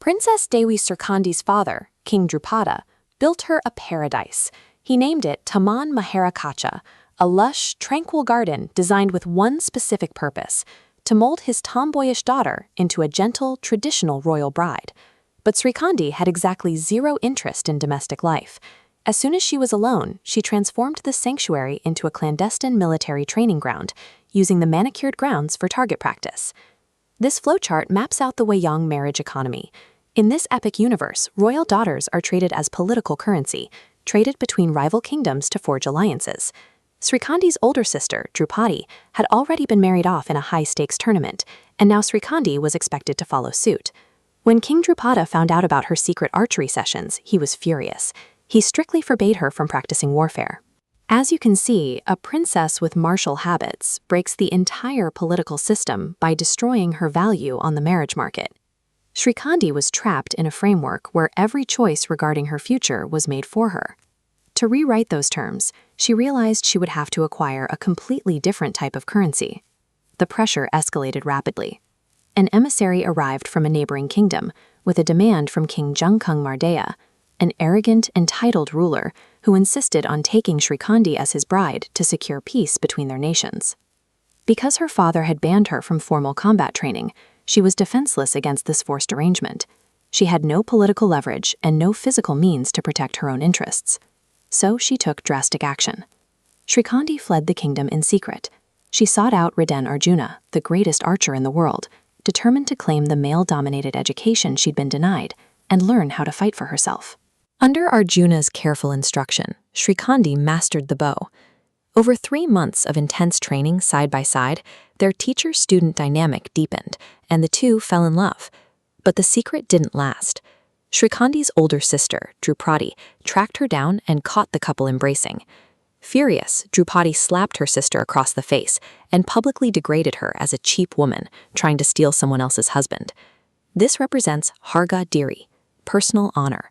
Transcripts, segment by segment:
Princess Dewi Srikandi's father, King Drupada, built her a paradise. He named it Taman Maharakacha, a lush, tranquil garden designed with one specific purpose: to mold his tomboyish daughter into a gentle, traditional royal bride. But Srikandi had exactly zero interest in domestic life. As soon as she was alone, she transformed the sanctuary into a clandestine military training ground, using the manicured grounds for target practice. This flowchart maps out the wayang marriage economy. In this epic universe, royal daughters are traded as political currency, traded between rival kingdoms to forge alliances. Srikandi's older sister, Drupadi, had already been married off in a high-stakes tournament, and now Srikandi was expected to follow suit. When King Drupada found out about her secret archery sessions, he was furious. He strictly forbade her from practicing warfare. As you can see, a princess with martial habits breaks the entire political system by destroying her value on the marriage market. Srikandi was trapped in a framework where every choice regarding her future was made for her. To rewrite those terms, she realized she would have to acquire a completely different type of currency. The pressure escalated rapidly. An emissary arrived from a neighboring kingdom with a demand from King Jungkungmardeya, an arrogant, entitled ruler who insisted on taking Srikandi as his bride to secure peace between their nations. Because her father had banned her from formal combat training, she was defenseless against this forced arrangement. She had no political leverage and no physical means to protect her own interests. So she took drastic action. Srikandi fled the kingdom in secret. She sought out Raden Arjuna, the greatest archer in the world, determined to claim the male-dominated education she'd been denied and learn how to fight for herself. Under Arjuna's careful instruction, Srikandi mastered the bow. Over 3 months of intense training side by side, their teacher-student dynamic deepened, and the two fell in love. But the secret didn't last. Srikandi's older sister, Drupadi, tracked her down and caught the couple embracing. Furious, Drupadi slapped her sister across the face and publicly degraded her as a cheap woman trying to steal someone else's husband. This represents Harga Diri, personal honor.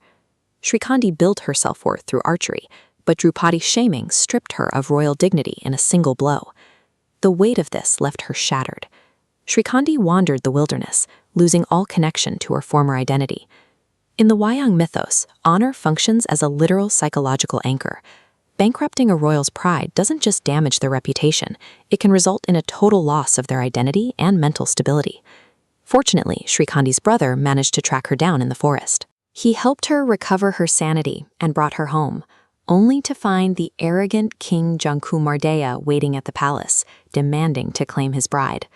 Srikandi built her self-worth through archery, but Drupadi's shaming stripped her of royal dignity in a single blow. The weight of this left her shattered. Srikandi wandered the wilderness, losing all connection to her former identity. In the wayang mythos, honor functions as a literal psychological anchor. Bankrupting a royal's pride doesn't just damage their reputation, it can result in a total loss of their identity and mental stability. Fortunately, Srikandi's brother managed to track her down in the forest. He helped her recover her sanity and brought her home, only to find the arrogant King Jungkungmardeya waiting at the palace, demanding to claim his bride.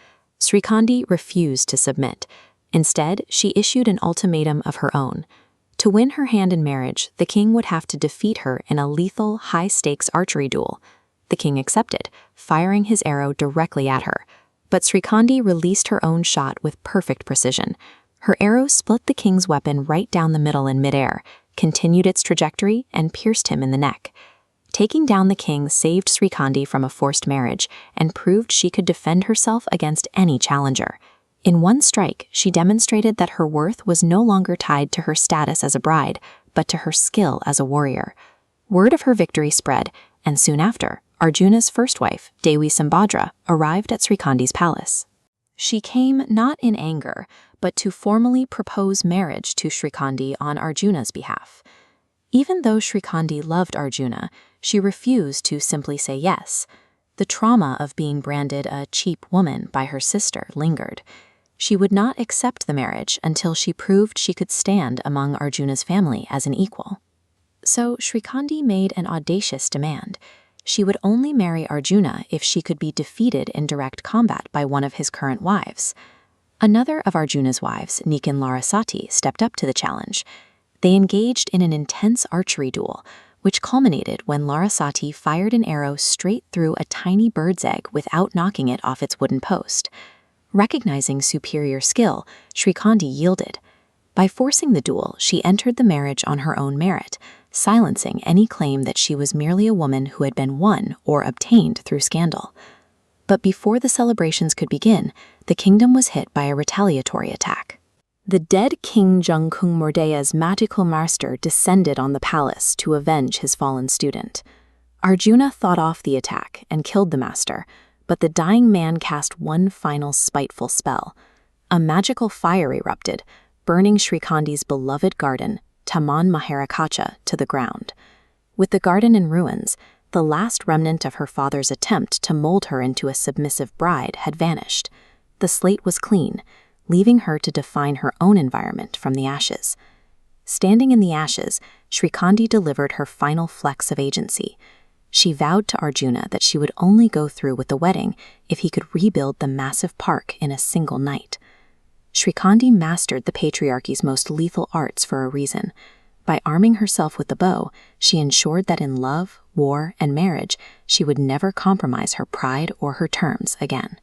Srikandi refused to submit. Instead, she issued an ultimatum of her own. To win her hand in marriage, the king would have to defeat her in a lethal, high-stakes archery duel. The king accepted, firing his arrow directly at her. But Srikandi released her own shot with perfect precision. Her arrow split the king's weapon right down the middle in midair, continued its trajectory, and pierced him in the neck. Taking down the king saved Srikandi from a forced marriage and proved she could defend herself against any challenger. In one strike, she demonstrated that her worth was no longer tied to her status as a bride, but to her skill as a warrior. Word of her victory spread, and soon after, Arjuna's first wife, Dewi Sumbadra, arrived at Srikandi's palace. She came not in anger, but to formally propose marriage to Srikandi on Arjuna's behalf. Even though Srikandi loved Arjuna, she refused to simply say yes. The trauma of being branded a cheap woman by her sister lingered. She would not accept the marriage until she proved she could stand among Arjuna's family as an equal. So Srikandi made an audacious demand. She would only marry Arjuna if she could be defeated in direct combat by one of his current wives. Another of Arjuna's wives, Niken Larasati, stepped up to the challenge. They engaged in an intense archery duel, which culminated when Larasati fired an arrow straight through a tiny bird's egg without knocking it off its wooden post. Recognizing superior skill, Srikandi yielded. By forcing the duel, she entered the marriage on her own merit, silencing any claim that she was merely a woman who had been won or obtained through scandal. But before the celebrations could begin, the kingdom was hit by a retaliatory attack. The dead King Jungkungmardeya's magical master descended on the palace to avenge his fallen student. Arjuna fought off the attack and killed the master, but the dying man cast one final spiteful spell. A magical fire erupted, burning Srikandi's beloved garden, Taman Maharakacha, to the ground. With the garden in ruins, the last remnant of her father's attempt to mold her into a submissive bride had vanished. The slate was clean, leaving her to define her own environment from the ashes. Standing in the ashes, Srikandi delivered her final flex of agency. She vowed to Arjuna that she would only go through with the wedding if he could rebuild the massive park in a single night. Srikandi mastered the patriarchy's most lethal arts for a reason. By arming herself with the bow, she ensured that in love, war, and marriage, she would never compromise her pride or her terms again.